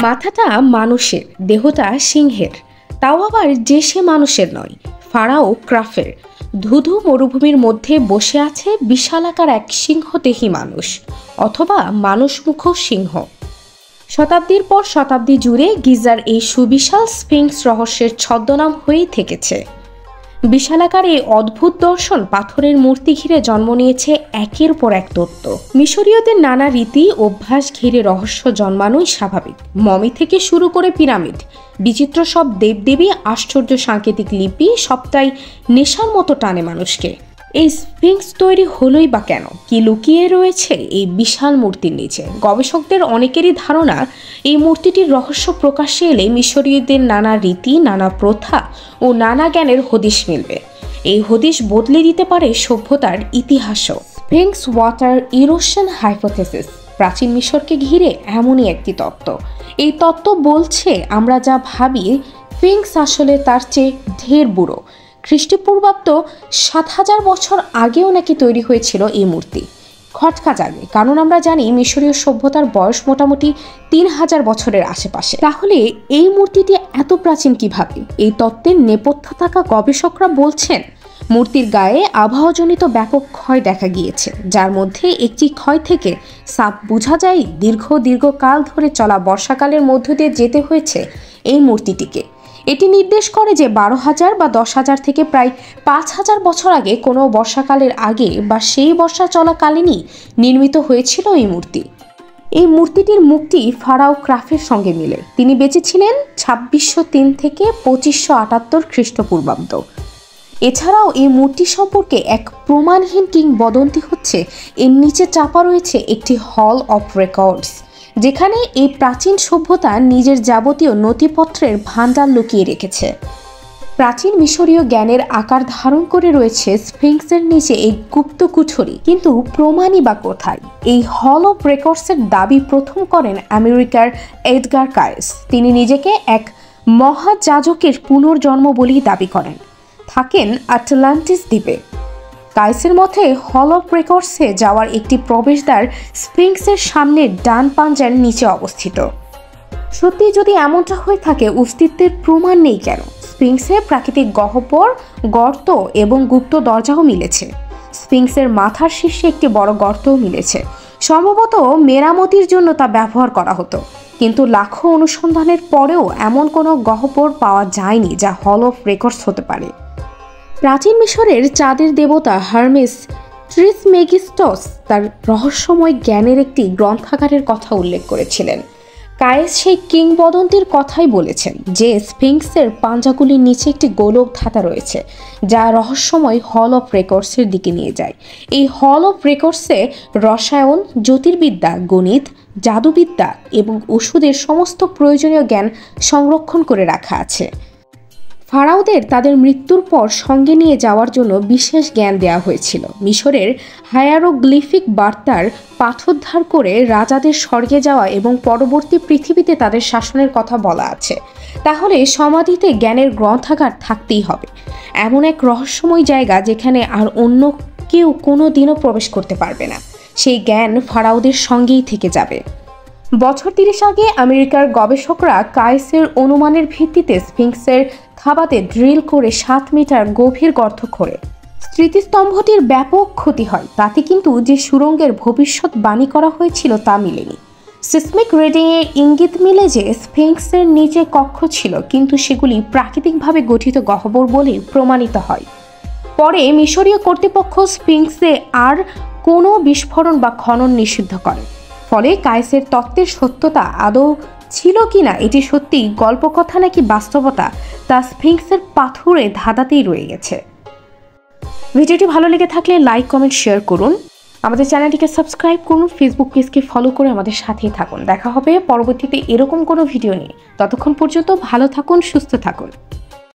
মাথাটা মানুষের, দেহটা সিংহের, তাও আবার যে সে মানুষের নয়, ফারাও ক্রাফের। ধুধু মরুভূমির মধ্যে বসে আছে বিশালাকার এক সিংহদেহী মানুষ, অথবা মানুষমুখ সিংহ। শতাব্দীর পর শতাব্দী জুড়ে গিজার এই সুবিশাল স্ফিংস রহস্যের ছদ্মনাম হয়েই থেকেছে। বিশালাকার এই অদ্ভুত দর্শন পাথরের মূর্তি ঘিরে জন্ম নিয়েছে একের পর এক তত্ত্ব। মিশরীয়দের নানা রীতি অভ্যাস ঘিরে রহস্য জন্মানোই স্বাভাবিক। মমি থেকে শুরু করে পিরামিড, বিচিত্র সব দেবদেবী, আশ্চর্য সাংকেতিক লিপি, সবটাই নেশার মতো টানে মানুষকে। এই স্ফিংস তৈরি হলোই বা কেন? কি লুকিয়ে রয়েছে এই বিশাল মূর্তির নিচে? গবেষকদের অনেকেরই ধারণা এই মূর্তিটির রহস্য প্রকাশ্যে এলে মিশরীয়দের নানা রীতি, নানা প্রথা ও নানা জ্ঞানের হদিশ মিলবে। এই হদিশ বদলে দিতে পারে সভ্যতার ইতিহাসও। স্ফিংস ওয়াটার ইরোশন হাইপোথেসিস প্রাচীন মিশরকে ঘিরে এমনই একটি তত্ত্ব। এই তত্ত্ব বলছে আমরা যা ভাবি স্ফিংস আসলে তার চেয়ে ঢের বুড়ো। খ্রিস্টপূর্বাব্দ ৭,০০০ বছর আগেও নাকি তৈরি হয়েছিল এই মূর্তি। খটকা জাগে, কারণ আমরা জানি মিশরীয় সভ্যতার বয়স মোটামুটি ৩,০০০ বছরের আশেপাশে। তাহলে এই মূর্তিটি এত প্রাচীন কিভাবে? এই তত্ত্বের নেপথ্যে থাকা গবেষকরা বলছেন মূর্তির গায়ে আবহাওয়াজনিত ব্যাপক ক্ষয় দেখা গিয়েছে, যার মধ্যে একটি ক্ষয় থেকে সাপ বোঝা যায় দীর্ঘকাল ধরে চলা বর্ষাকালের মধ্য দিয়ে যেতে হয়েছে এই মূর্তিটিকে। এটি নির্দেশ করে যে ১২,০০০ বা ১০,০০০ থেকে প্রায় ৫,০০০ বছর আগে কোনো বর্ষাকালের আগে বা সেই বর্ষা চলাকালীনই নির্মিত হয়েছিল এই মূর্তি। এই মূর্তিটির মুখটি ফারাও ক্রাফের সঙ্গে মিলে। তিনি বেঁচে ছিলেন ২৬০৩ থেকে ২৫৭৮ খ্রিস্টপূর্বাব্দ। এছাড়াও এই মূর্তি সম্পর্কে এক প্রমাণহীন কিংবদন্তি হচ্ছে এর নিচে চাপা রয়েছে একটি হল অফ রেকর্ডস, যেখানে এই প্রাচীন সভ্যতা নিজের যাবতীয় নথিপত্রের ভাণ্ডার লুকিয়ে রেখেছে। প্রাচীন মিশরীয় জ্ঞানের আকার ধারণ করে রয়েছে স্ফিংসের নিচে এই গুপ্ত কুঠরি। কিন্তু প্রমাণই বা কোথায়? এই হল অফ রেকর্ডসের দাবি প্রথম করেন আমেরিকার এডগার কায়েস। তিনি নিজেকে এক মহাযাজকের পুনর্জন্ম বলেই দাবি করেন। থাকেন আটলান্টিস দ্বীপে। কায়েসের মতে হল অফ রেকর্ডসে যাওয়ার একটি প্রবেশদ্বার স্ফিংসের সামনে ডান পাঞ্জার নিচে অবস্থিত। সত্যি যদি এমনটা হয়ে থাকে, অস্তিত্বের প্রমাণ নেই কেন? স্ফিংসে প্রাকৃতিক গহ্বর, গর্ত এবং গুপ্ত দরজাও মিলেছে। স্ফিংসের মাথার শীর্ষে একটি বড় গর্তও মিলেছে। সম্ভবত মেরামতির জন্য তা ব্যবহার করা হতো, কিন্তু লাখো অনুসন্ধানের পরেও এমন কোনো গহ্বর পাওয়া যায়নি যা হল অফ রেকর্ডস হতে পারে। প্রাচীন মিশরের চাঁদের দেবতা হারমেস ট্রিসমেগিস্টস তার রহস্যময় জ্ঞানের একটি গ্রন্থাগারের কথা উল্লেখ করেছিলেন। কায়েস সেই কিংবদন্তির কথাই বলেছেন যে স্ফিংসের পাঞ্জাগুলির নিচে একটি গোলক ধাতা রয়েছে, যা রহস্যময় হল অফ রেকর্ডসের দিকে নিয়ে যায়। এই হল অফ রেকর্ডসে রসায়ন, জ্যোতির্বিদ্যা, গণিত, জাদুবিদ্যা এবং ওষুধের সমস্ত প্রয়োজনীয় জ্ঞান সংরক্ষণ করে রাখা আছে। ফারাওদের তাদের মৃত্যুর পর সঙ্গে নিয়ে যাওয়ার জন্য বিশেষ জ্ঞান দেওয়া হয়েছিল। মিশরের হায়ারোগ্লিফিক বার্তার পাঠোদ্ধার করে রাজাদের স্বর্গে যাওয়া এবং পরবর্তী পৃথিবীতে তাদের শাসনের কথা বলা আছে। তাহলে সমাধিতে জ্ঞানের গ্রন্থাগার থাকতেই হবে, এমন এক রহস্যময় জায়গা যেখানে আর অন্য কেউ কোনো দিনও প্রবেশ করতে পারবে না। সেই জ্ঞান ফারাওদের সঙ্গেই থেকে যাবে। বছর ৩০ আগে আমেরিকার গবেষকরা কায়েসের অনুমানের ভিত্তিতে স্ফিংসের থাবাতে ড্রিল করে ৭ মিটার গভীর গর্ত খোঁড়ে। স্মৃতিস্তম্ভটির ব্যাপক ক্ষতি হয়, তাতে কিন্তু যে সুড়ঙ্গের ভবিষ্যৎবাণী করা হয়েছিল তা মিলেনি। সিসমিক রিডিংয়ের ইঙ্গিত মিলে যে স্ফিংসের নিচে কক্ষ ছিল, কিন্তু সেগুলি প্রাকৃতিকভাবে গঠিত গহ্বর বলে প্রমাণিত হয়। পরে মিশরীয় কর্তৃপক্ষ স্ফিংসে আর কোনো বিস্ফোরণ বা খনন নিষিদ্ধ করে। ফলে কায়েসের তত্ত্বের সত্যতা আদৌ ছিল কিনা, এটি সত্যি গল্পকথা নাকি বাস্তবতা, তা স্ফিংসের পাথুরে ধাঁধাতেই রয়ে গেছে। ভিডিওটি ভালো লেগে থাকলে লাইক, কমেন্ট, শেয়ার করুন। আমাদের চ্যানেলটিকে সাবস্ক্রাইব করুন, ফেসবুক পেজকে ফলো করে আমাদের সাথেই থাকুন। দেখা হবে পরবর্তীতে এরকম কোনো ভিডিও নিয়ে। ততক্ষণ পর্যন্ত ভালো থাকুন, সুস্থ থাকুন।